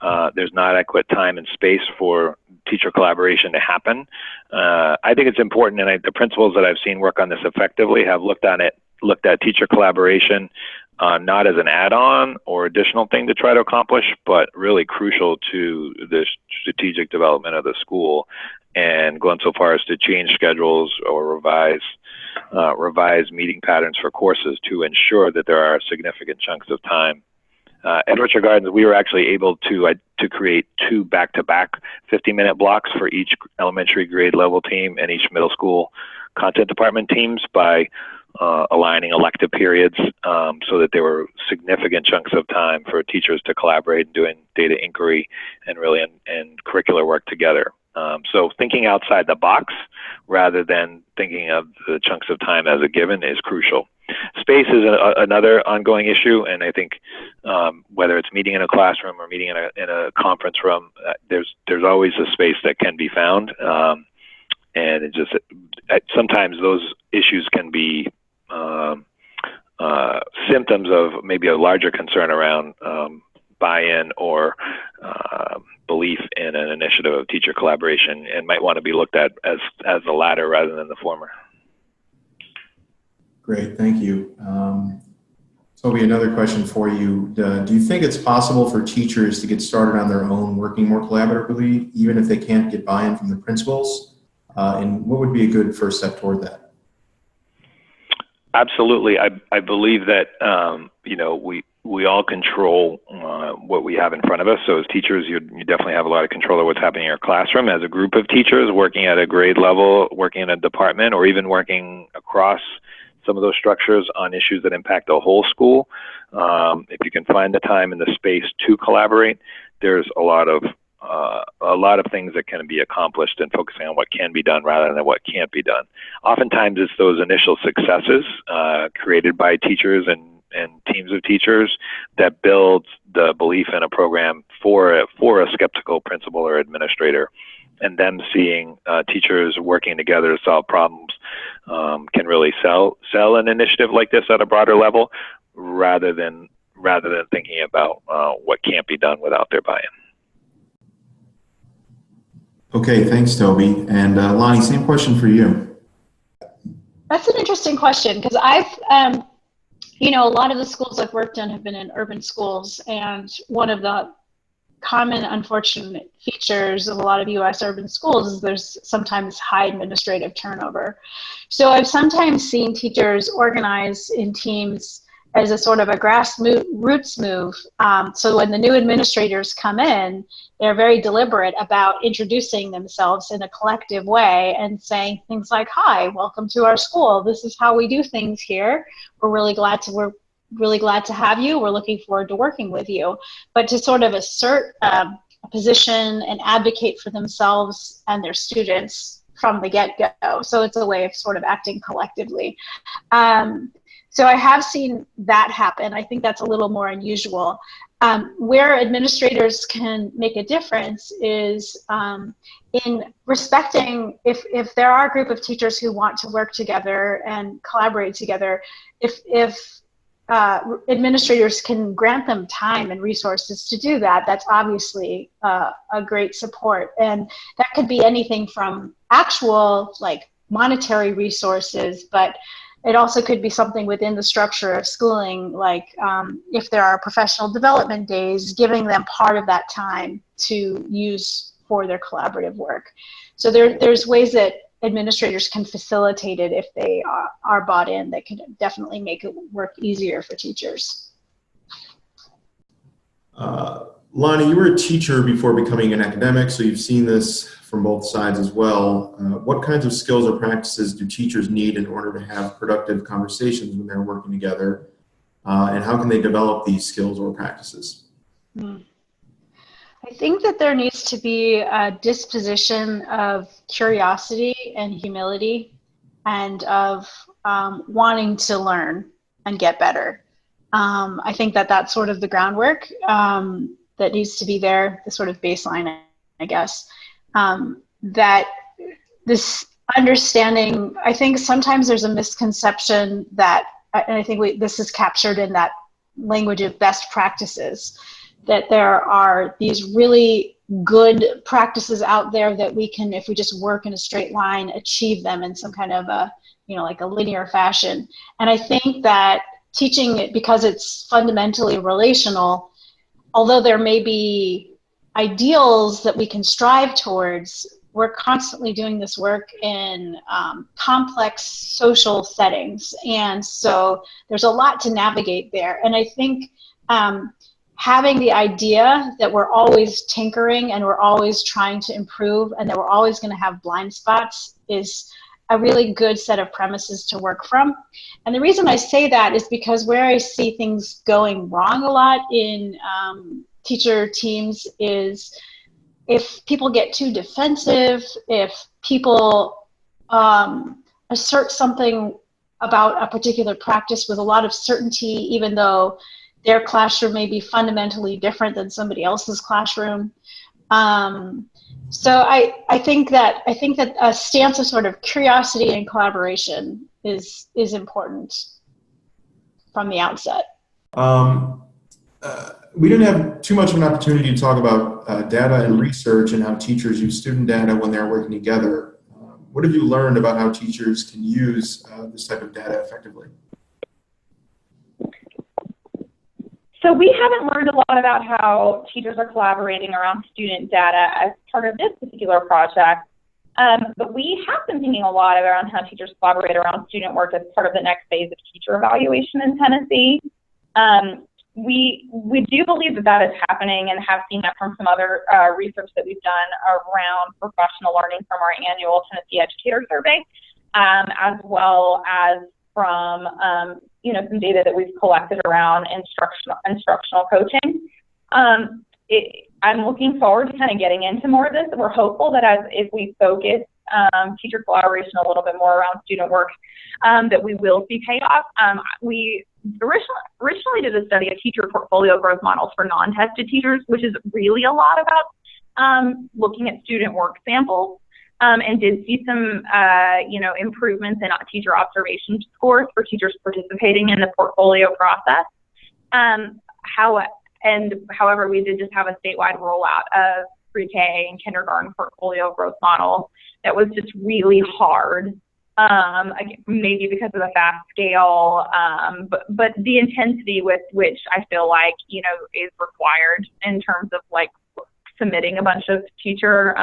adequate time and space for teacher collaboration to happen. I think it's important, and the principals that I've seen work on this effectively have looked at teacher collaboration not as an add-on or additional thing to try to accomplish, but really crucial to the strategic development of the school, and gone so far as to change schedules or revise meeting patterns for courses to ensure that there are significant chunks of time. At Richard Gardens, we were actually able to create 2 back-to-back 50-minute blocks for each elementary grade level team and each middle school content department teams by aligning elective periods so that there were significant chunks of time for teachers to collaborate and doing data inquiry and really and curricular work together. So thinking outside the box rather than thinking of the chunks of time as a given is crucial. Space is another ongoing issue, and I think whether it's meeting in a classroom or meeting in a conference room, there's always a space that can be found, and it just sometimes those issues can be symptoms of maybe a larger concern around buy-in or belief in an initiative of teacher collaboration, and might want to be looked at as the latter rather than the former.
Great, thank you. Toby, another question for you. Do you think it's possible for teachers to get started on their own working more collaboratively, even if they can't get buy-in from the principals? And what would be a good first step toward that?
Absolutely. I believe that, we all control what we have in front of us. So as teachers, you definitely have a lot of control of what's happening in your classroom. As a group of teachers working at a grade level, working in a department, or even working across some of those structures on issues that impact the whole school, if you can find the time and the space to collaborate, there's a lot of things that can be accomplished and focusing on what can be done rather than what can't be done. Oftentimes it's those initial successes created by teachers and teams of teachers that builds the belief in a program for a skeptical principal or administrator, and them seeing teachers working together to solve problems can really sell an initiative like this at a broader level rather than thinking about what can't be done without their buy-in.
Okay, thanks, Toby. And Lonnie, same question for you.
That's an interesting question, because I've, a lot of the schools I've worked in have been in urban schools, and one of the common unfortunate features of a lot of U.S. urban schools is there's sometimes high administrative turnover. So I've sometimes seen teachers organize in teams as a sort of a grassroots move. So when the new administrators come in, they're very deliberate about introducing themselves in a collective way and saying things like, "Hi, welcome to our school. This is how we do things here. We're really glad to have you. We're looking forward to working with you." But to sort of assert a position and advocate for themselves and their students from the get-go. So it's a way of sort of acting collectively. So I have seen that happen. I think that's a little more unusual. Where administrators can make a difference is in respecting, if there are a group of teachers who want to work together and collaborate together, if administrators can grant them time and resources to do that, that's obviously a great support. And that could be anything from actual monetary resources, but it also could be something within the structure of schooling, like if there are professional development days, giving them part of that time to use for their collaborative work. So there's ways that administrators can facilitate it if they are bought in, that can definitely make it work easier for teachers.
Lonnie, you were a teacher before becoming an academic, so you've seen this from both sides as well. What kinds of skills or practices do teachers need in order to have productive conversations when they're working together? And how can they develop these skills or practices?
I think that there needs to be a disposition of curiosity and humility, and of wanting to learn and get better. I think that that's sort of the groundwork that needs to be there, the sort of baseline, I guess. That this understanding, I think sometimes there's a misconception that, and I think this is captured in that language of best practices, that there are these really good practices out there that we can, if we just work in a straight line, achieve them in some kind of a, like a linear fashion. And I think that teaching it, because it's fundamentally relational, although there may be ideals that we can strive towards, we're constantly doing this work in complex social settings. And so there's a lot to navigate there. And I think having the idea that we're always tinkering and we're always trying to improve and that we're always going to have blind spots is a really good set of premises to work from. And the reason I say that is because where I see things going wrong a lot in teacher teams is if people get too defensive, if people assert something about a particular practice with a lot of certainty, even though their classroom may be fundamentally different than somebody else's classroom. So I think that a stance of sort of curiosity and collaboration is important. from the outset?
We didn't have too much of an opportunity to talk about data and research and how teachers use student data when they're working together. What have you learned about how teachers can use this type of data effectively?
So we haven't learned a lot about how teachers are collaborating around student data as part of this particular project, but we have been thinking a lot around how teachers collaborate around student work as part of the next phase of teacher evaluation in Tennessee. We do believe that that is happening and have seen that from some other research that we've done around professional learning from our annual Tennessee Educator Survey, as well as from some data that we've collected around instructional coaching. I'm looking forward to kind of getting into more of this. We're hopeful that if we focus teacher collaboration a little bit more around student work, that we will see payoff. We originally did a study of teacher portfolio growth models for non-tested teachers, which is really a lot about looking at student work samples, and did see some improvements in teacher observation scores for teachers participating in the portfolio process. However, we did just have a statewide rollout of pre-K and kindergarten portfolio growth model that was just really hard. Maybe because of the fast scale, but the intensity with which I feel like, is required in terms of like submitting a bunch of teacher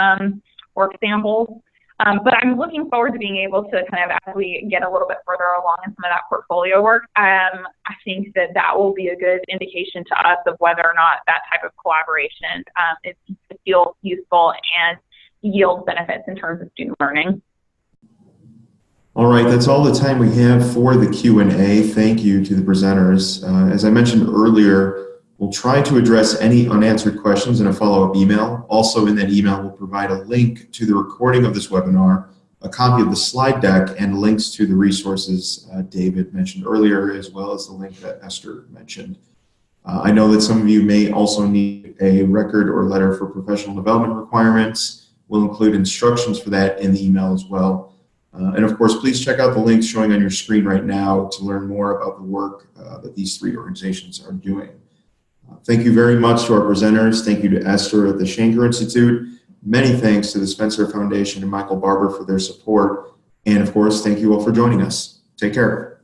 work samples. But I'm looking forward to being able to kind of, as we get a little bit further along in some of that portfolio work, I think that will be a good indication to us of whether or not that type of collaboration feels useful and yields benefits in terms of student learning.
All right, that's all the time we have for the Q&A. Thank you to the presenters. As I mentioned earlier, we'll try to address any unanswered questions in a follow-up email. Also in that email, we'll provide a link to the recording of this webinar, a copy of the slide deck, and links to the resources David mentioned earlier, as well as the link that Esther mentioned. I know that some of you may also need a record or letter for professional development requirements. We'll include instructions for that in the email as well. And of course, please check out the links showing on your screen right now to learn more about the work that these three organizations are doing. Thank you very much to our presenters. Thank you to Esther at the Shanker Institute. Many thanks to the Spencer Foundation and Michael Barber for their support. And of course, thank you all for joining us. Take care.